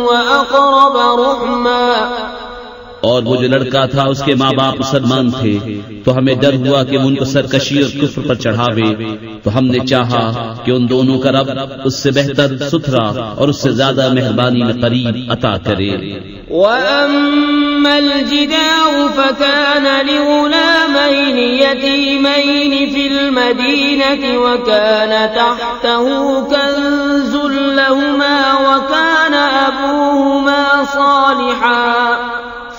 S1: وأقرب رحما।
S2: और वो जो लड़का था उसके माँ बाप मुसलमान थे, तो हमें डर हुआ कि वो उनको सरकशी और कुफ्र पर चढ़ावे, तो हमने चाहा कि उन दोनों का रब उससे बेहतर सुथरा और उससे ज्यादा मेहरबानी में करीब अता करे।
S1: وأما الجدار فكان لغلامين يتيمين في المدينة وكان تحته كنز لهما وكان أبوهما صالحا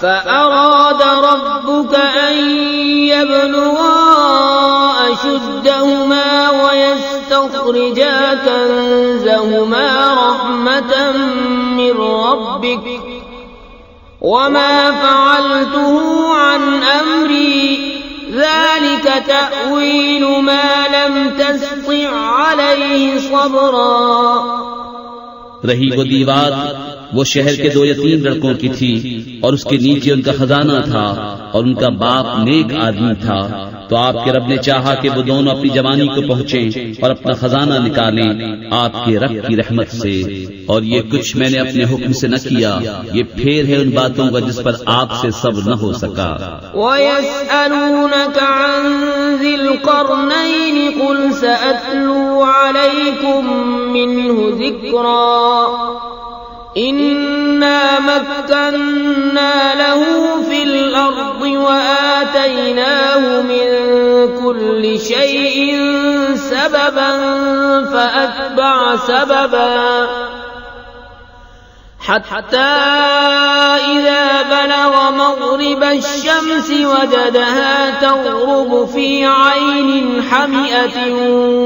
S1: فأراد ربك أن يبلغا أشدهما ويستخرجا كنزهما رحمة من ربك وما فعلته عن أمري ذلك تأويل ما لم تستطع عليه صبرا।
S2: रही वो दीवार वो शहर के दो यतीम लड़कों की थी और उसके नीचे उनका खजाना था और उनका बाप नेक आदमी था, तो आपके रब ने चाहा कि वो दोनों अपनी जवानी को पहुँचे और अपना खजाना निकालें आपके रब की रहमत से। और ये कुछ मैंने अपने हुक्म से न किया, ये फेर है उन बातों का जिस पर आपसे सब्र न हो सका।
S1: वयस्अलूनक अन ज़िल क़रनैन क़ुल सअत्लू अलैकुम मिन्हु ज़िक्रा इन्ना मक्कन्ना लहू फिल अर्द वआतैनाहु मिन कुल्लि शैइन सबबन फअत्बअ सबबा हत्ता इज़ा बलग मग़रिब अश-शम्स वजदहा तग़रुबु फ़ी ऐनिन हमिअतिन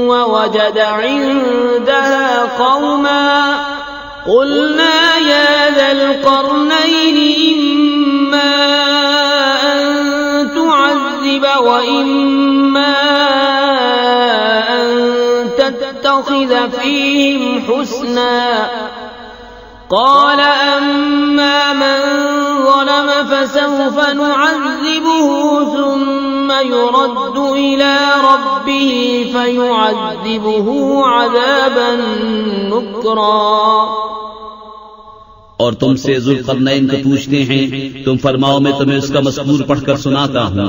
S1: ववजद इन्दहा क़ौमा क़ुल्ना या ज़ल क़रनैन इम्मा अन तुअज़्ज़िब व इम्मा अन तत्तख़िज़ फ़ीहिम हुस्ना قال أما من ظلم فسوف نعذبه ثم يرد إلى ربه فيعذبه عذابا نكرا।
S2: और तुमसे ज़ुल्क़रनैन को पूछते हैं, तुम फरमाओ मैं तुम्हें उसका मज़कूर पढ़कर सुनाता हूँ।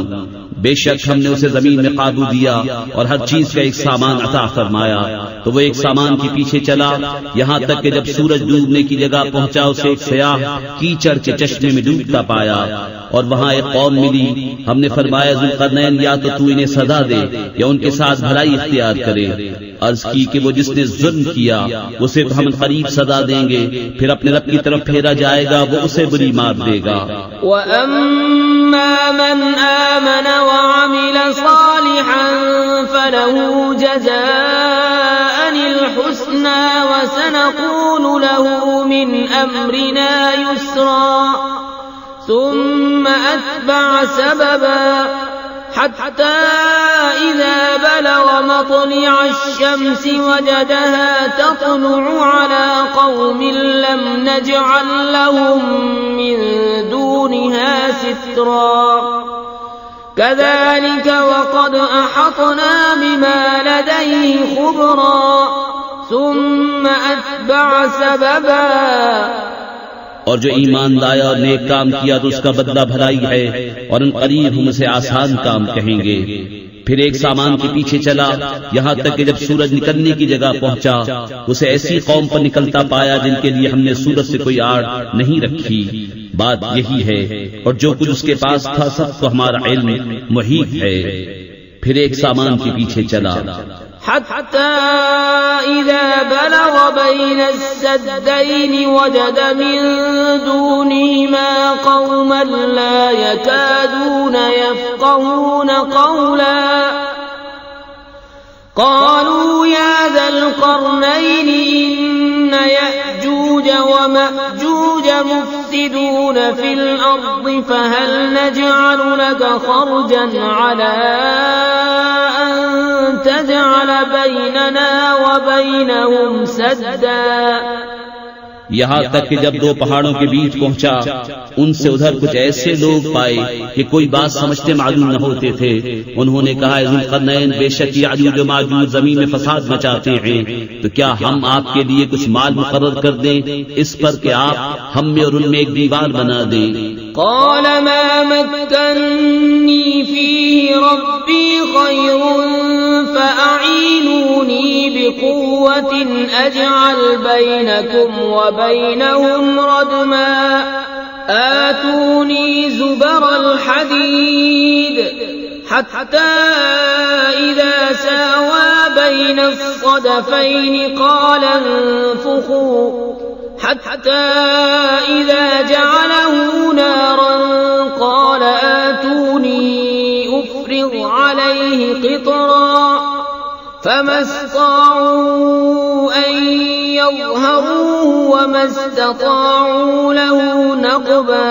S2: बेशक हमने उसे जमीन में काबू दिया और हर चीज का एक सामान अता फरमाया, तो वो एक सामान के पीछे चला यहाँ तक कि जब सूरज डूबने की जगह पहुंचा उसे एक सयाह कीचड़ के चश्मे में डूबता पाया और वहाँ एक कौम मिली। हमने फरमाया ज़ुल्क़रनैन या तो तू इन्हें सजा दे या उनके साथ भलाई इख्तियार करे। अर्ज की कि वो जिसने जुल्म किया उसे तो हम करीब सजा देंगे, फिर अपने रब की तरफ फेरा जाएगा, वो उसे बुरी मार देगा।
S1: वअम्मा मन आमन वअमिल सालिहन फलहु जज़ाअनिल हुस्ना वसनक़ूलु लहु मिन अम्रिना युस्रा सुम्मा अत्बअ सबबा हत्ता इज़ा बलग मत्लिअ अश-शम्स वजदहा तत्लुअु अला क़ौमिन लम नजअल लहुम मिन दूनिहा सित्रा कज़ालिक वक़द अहत्ना बिमा लदयहि ख़ुबरा सुम्मा अत्बअ सबबा।
S2: और जो ईमान लाया और नेक काम किया तो उसका बदला भलाई है और उन करीब हम उसे आसान काम कहेंगे। फिर एक सामान के पीछे चला यहाँ तक कि जब सूरज निकलने की जगह पहुंचा उसे ऐसी कौम पर निकलता पाया जिनके लिए हमने सूरज से कोई आड़ नहीं रखी। बात यही है और जो कुछ उसके पास था सब तो हमारा इल्म मुहीत है। फिर एक सामान के पीछे चला
S1: हत्ता इज़ा बलग बैन अस्सद्दैन वजद मिन दूनिहिमा क़ौमन ला यकादून यफ़क़हून क़ौला क़ालू या ज़ल क़रनैन इन्न यअजूज वमअजूज मुफ़्सिदून फ़िल अर्ज़ि फ़हल नजअलु लक ख़रजन अला अन تجعل بيننا وبينهم سدا।
S2: यहाँ तक कि जब दो पहाड़ों के बीच पहुंचा, उनसे उधर कुछ ऐसे लोग पाए कि कोई बात समझते मालूम न होते थे। उन्होंने कहा, ज़ुल्क़रनैन, बेशक याजूज माजूज जमीन में फसाद मचाते हैं, तो क्या हम आपके लिए कुछ माल मुकर्रर कर दें इस पर कि आप हम में और उनमें एक दीवार बना दें।
S1: क़ाल मा मक्कन्नी फ़ीहि रब्बी ख़ैरुन फ़अईनूनी बिक़ुव्वतिन अजअल बैनकुम व बैनहुम रदमा आतूनी ज़ुबरल हदीद हत्ता इज़ा सावा बैन अस्सदफ़ैन क़ाल इंफ़ुख़ू हत्ता इज़ा जअलहू नारन क़ाल आतूनी उफ़्रिग़ अलैहि क़ित्रा फमा इस्ताअू अन यज़हरूहु वमा इस्तताअू लहू नक़बा।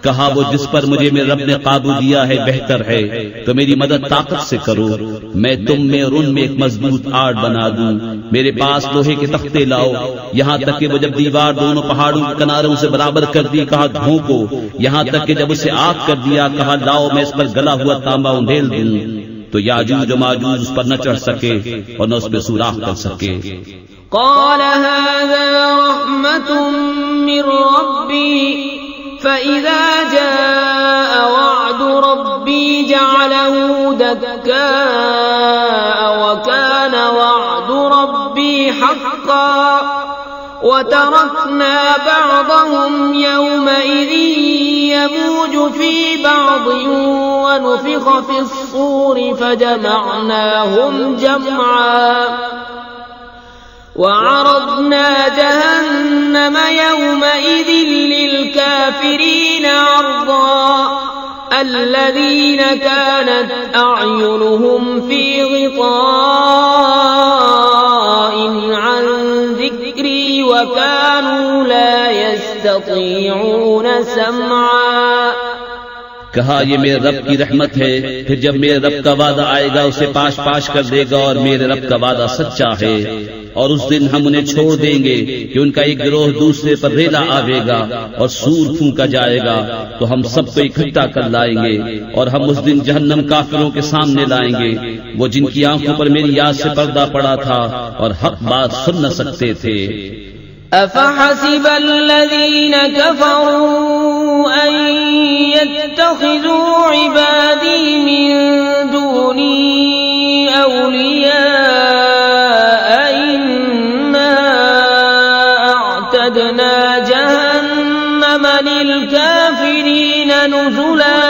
S2: कहा, वो जिस पर मुझे मेरे रब ने काबू दिया है बेहतर है, तो मेरी मदद ताकत से करो, मैं तुम में और उनमें एक मजबूत आड़ बना दूं। मेरे पास लोहे के तख्ते लाओ। यहाँ तक कि वो जब दीवार दोनों पहाड़ों के किनारों से बराबर कर दी, कहा धोको। यहाँ तक कि जब उसे आग कर दिया, कहा लाओ मैं इस पर गला हुआ तांबा उंडेल दूं, तो याजूज और माजूज उस पर न चढ़ सके और न उस पर सुराख कर सके।
S1: क़ाल हाज़ा रहमतुम मिन रब्बी फ़इज़ा जाअ वअदु रब्बी जअलहू दक्का व कान वअदु रब्बी हक़्क़ा व तरकना बअदहुम यौमइज़िन यमूज फ़ी बअद व नुफ़िख़ फ़िस्सूर फ़जमअनाहुम जमआ वअरضना जहन्नम यौमइज़ लिलकाफ़िरीन अर्दा الذين كانت أعينهم في غطاء عن ذكري وكانوا لا يستطيعون سمعا।
S2: कहा, ये मेरे रब की रहमत है, फिर जब मेरे रब का वादा आएगा उसे पाश पाश कर देगा, और मेरे रब का वादा सच्चा है। और उस दिन हम उन्हें छोड़ देंगे कि उनका एक गिरोह दूसरे पर रेला आवेगा और सूर फूंका जाएगा, तो हम सबको इकट्ठा कर लाएंगे, और हम उस दिन जहन्नम काफिरों के सामने लाएंगे, वो जिनकी आंखों पर मेरी याद से पर्दा पड़ा था और हक बात सुन न सकते थे।
S1: अफ़हसिब अल्लज़ीन कफ़रू अन यत्तख़िज़ू इबादी मिन दूनी औलिया इन्ना अअतदना जहन्नम लिलकाफ़िरीन नुज़ुला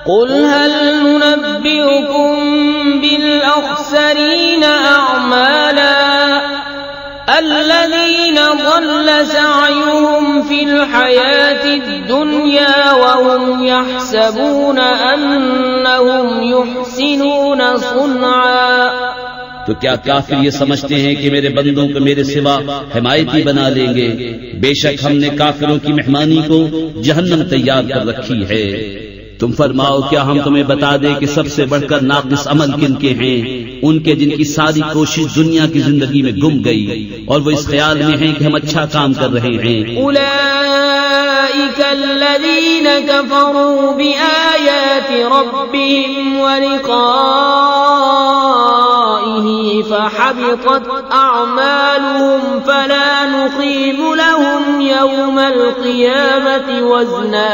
S1: क़ुल हल नुनब्बिउकुम बिलअख़सरीन अअमाला الذين ضل سعيهم في الحياة الدنيا وهم يحسبون أنهم يحسنون صنعا।
S2: तो क्या काफिर ये समझते हैं कि मेरे बंदों को मेरे सिवा हिमायती बना लेंगे? बेशक हमने काफिरों की मेहमानी को जहन्नम तैयार कर रखी है। तुम फरमाओ, क्या हम तुम्हें बता दें कि सबसे बढ़कर नाक़िस अमल किनके हैं? उनके जिनकी सारी कोशिश दुनिया की जिंदगी में गुम गई और वो इस ख्याल में हैं कि हम अच्छा काम कर रहे हैं।
S1: उलाइका अल्लज़ीना कफ़रू बिआयाति रब्बिहिम व लिक़ाइहि फ़हबितत अअमालुहुम फला नुक़ीमु लहुम यौमल क़ियामति वज़ना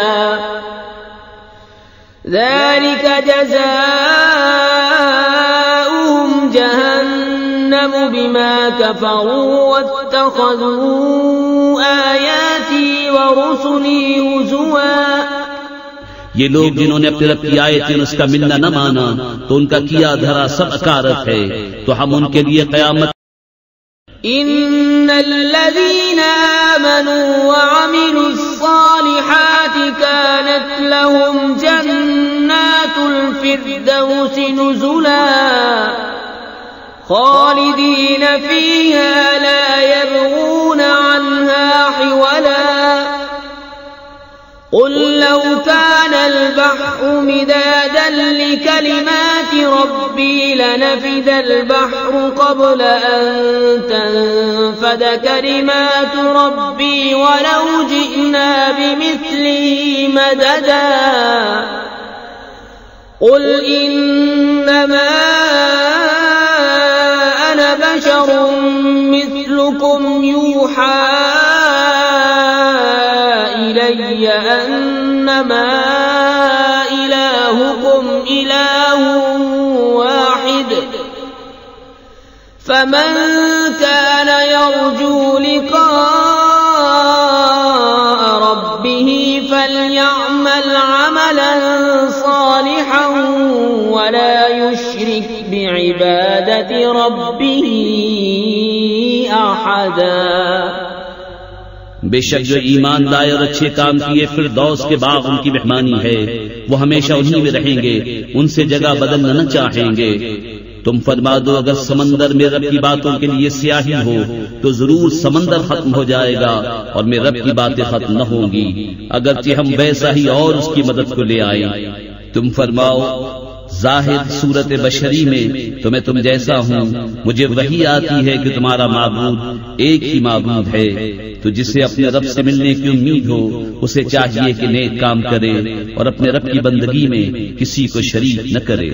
S1: ذلك جزاؤهم جهنم بما كفروا واتخذوا آياتي ورسلي هزوا।
S2: ये लोग जिन्होंने अपने रब की आयतें उसका मिलना न माना, तो उनका किया धरा सब अकारत है, तो हम उनके लिए क़यामत
S1: इन्नल्लज़ीना आमनू व अमिलुस्सालिहाति कानत लहुम जन्नातुल फिरदौस नुज़ुला खालिदीन फीहा ला यबगून अन्हा हिवला قل لو كان البحر مدادا بكلمات ربي لنفد البحر قبل أن تنفد كلمات ربي ولو جئنا بمثله مددا قل إنما أنا بشر مثلكم يوحى إلي أنما إلهكم إله واحد فمن كان يرجو لقاء ربه فليعمل عملا صالحا ولا يشرك بعبادة ربه أحدا।
S2: बेशक जो ईमान लाए और अच्छे काम किए फिरदौस के बाग उनकी मेहमानी है, वो हमेशा उन्हीं में रहेंगे, उनसे जगह बदलना न चाहेंगे। तुम फरमा दो अगर समंदर में रब की बातों के लिए स्याही हो तो जरूर समंदर खत्म हो जाएगा और मेरे रब की बातें खत्म न होंगी, अगरचे हम वैसा ही और उसकी मदद को ले आए। तुम फरमाओ जाहिर सूरत बशरी में तो मैं तुम जैसा हूँ, मुझे वही आती है कि तुम्हारा माबूद एक ही माबूद है। तो जिसे अपने रब से मिलने की उम्मीद हो उसे चाहिए कि नेक काम करे और अपने रब की बंदगी में किसी को शरीक न करे।